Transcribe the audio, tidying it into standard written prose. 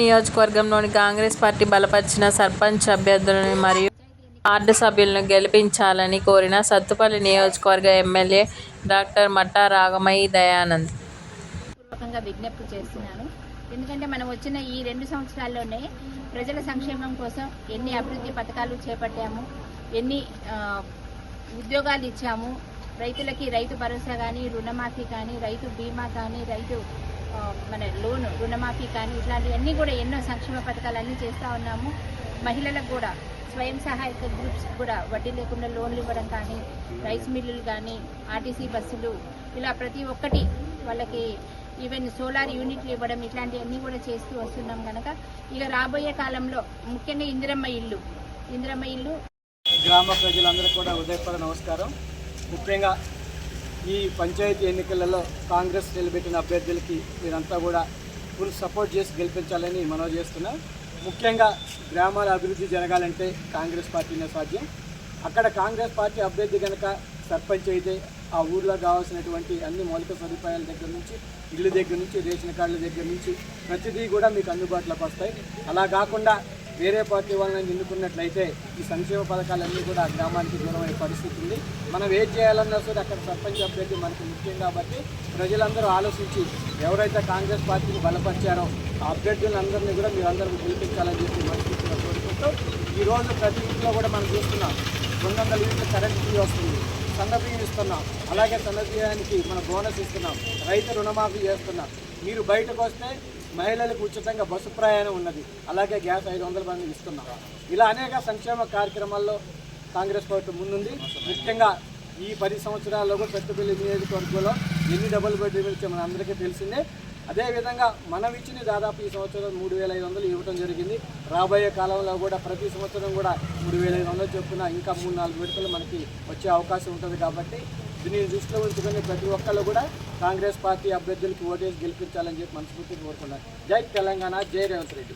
నియోజకవర్గంలోని కాంగ్రెస్ పార్టీ బలపరిచిన సర్పంచ్ అభ్యర్థులను మరియు వార్డు సభ్యులను గెలిపించాలని కోరిన సత్తుపల్లి నియోజకవర్గ ఎమ్మెల్యే డాక్టర్ మట్టా రాగమయి దయానంద్ పూర్వకంగా విజ్ఞప్తి చేస్తున్నాను. ఎందుకంటే మనం వచ్చిన ఈ 2 సంవత్సరాల్లోనే ప్రజల సంక్షేమం కోసం ఎన్ని అభివృద్ధి పథకాలు చేపట్టాము, ఎన్ని ఉద్యోగాలు ఇచ్చాము, రైతులకి రైతు భరోసా కానీ, రుణమాఫీ కానీ, రైతు బీమా కానీ, రైతు మన లోన్ రుణమాఫీ కానీ, ఇట్లాంటివన్నీ కూడా ఎన్నో సంక్షేమ పథకాలన్నీ చేస్తూ ఉన్నాము. మహిళలకు కూడా స్వయం సహాయక గ్రూప్స్ కూడా వడ్డీ లేకుండా లోన్లు ఇవ్వడం కానీ, రైస్ మిల్లులు కానీ, ఆర్టీసీ బస్సులు, ఇలా ప్రతి ఒక్కటి వాళ్ళకి ఈవెన్ సోలార్ యూనిట్లు ఇవ్వడం, ఇట్లాంటివన్నీ కూడా చేస్తూ వస్తున్నాం కనుక ఇక రాబోయే కాలంలో ముఖ్యంగా ఇందిరమ్మ ఇల్లు గ్రామ ప్రజలందరూ కూడా ఉదయపూర్వ నమస్కారం. ముఖ్యంగా ఈ పంచాయతీ ఎన్నికలలో కాంగ్రెస్ నిలబెట్టిన అభ్యర్థులకి మీరంతా కూడా ఫుల్ సపోర్ట్ చేసి గెలిపించాలని మనవి చేస్తున్నాం. ముఖ్యంగా గ్రామాల అభివృద్ధి జరగాలంటే కాంగ్రెస్ పార్టీనే సాధ్యం. అక్కడ కాంగ్రెస్ పార్టీ అభ్యర్థి కనుక సర్పంచ్ అయితే ఆ ఊళ్ళో కావాల్సినటువంటి అన్ని మౌలిక సదుపాయాల దగ్గర నుంచి, ఇళ్ళు దగ్గర నుంచి, రేషన్ కార్డుల దగ్గర నుంచి ప్రతిదీ కూడా మీకు అందుబాటులోకి వస్తాయి. అలా కాకుండా వేరే పార్టీ వాళ్ళని ఎన్నుకున్నట్లయితే ఈ సంక్షేమ పథకాలన్నీ కూడా ఆ గ్రామానికి దూరం అయ్యే పరిస్థితి ఉంది. మనం ఏం చేయాలన్నా సరే అక్కడ సర్పంచ్ అభ్యర్థి మనకు ముఖ్యం కాబట్టి ప్రజలందరూ ఆలోచించి ఎవరైతే కాంగ్రెస్ పార్టీని బలపరిచారో ఆ అభ్యర్థులందరినీ కూడా మీరందరూ గెలిపించాలని చెప్పి మనస్ఫూర్తిగా కోరుకుంటూ ఈరోజు ప్రతి ఇంట్లో కూడా మనం చూస్తున్నాం 200 యూనిట్ల కరెంట్ బిల్ వస్తుంది, సన్న బియ్యం ఇస్తున్నాం, అలాగే సన్న బియ్యానికి మన బోనస్ ఇస్తున్నాం, రైతు రుణమాఫీ చేస్తున్నాం. మీరు బయటకు వస్తే మహిళలకు ఉచితంగా బస్సు ప్రయాణం ఉన్నది, అలాగే గ్యాస్ 500 మందికి ఇస్తున్నాం. ఇలా అనేక సంక్షేమ కార్యక్రమాల్లో కాంగ్రెస్ పార్టీ ముందుంది. ముఖ్యంగా ఈ 10 సంవత్సరాల్లో కూడా సత్తుపల్లి నియోజకవర్గంలో ఎన్ని డబుల్ బెడ్రూమ్లు ఇచ్చే మన అందరికీ తెలిసిందే. అదేవిధంగా మనం ఇచ్చిన దాదాపు ఈ సంవత్సరం 3500 ఇవ్వడం జరిగింది. రాబోయే కాలంలో కూడా ప్రతి సంవత్సరం కూడా 3500 చొప్పున ఇంకా 3-4 విడతలు మనకి వచ్చే అవకాశం ఉంటుంది. కాబట్టి దీన్ని దృష్టిలో ఉంచుకొని ప్రతి ఒక్కళ్ళు కూడా కాంగ్రెస్ పార్టీ అభ్యర్థులకి ఓటేసి గెలిపించాలని చెప్పి మనస్ఫూర్తిగా కోరుకున్నారు. జై తెలంగాణ, జై రేవంత్ రెడ్డి.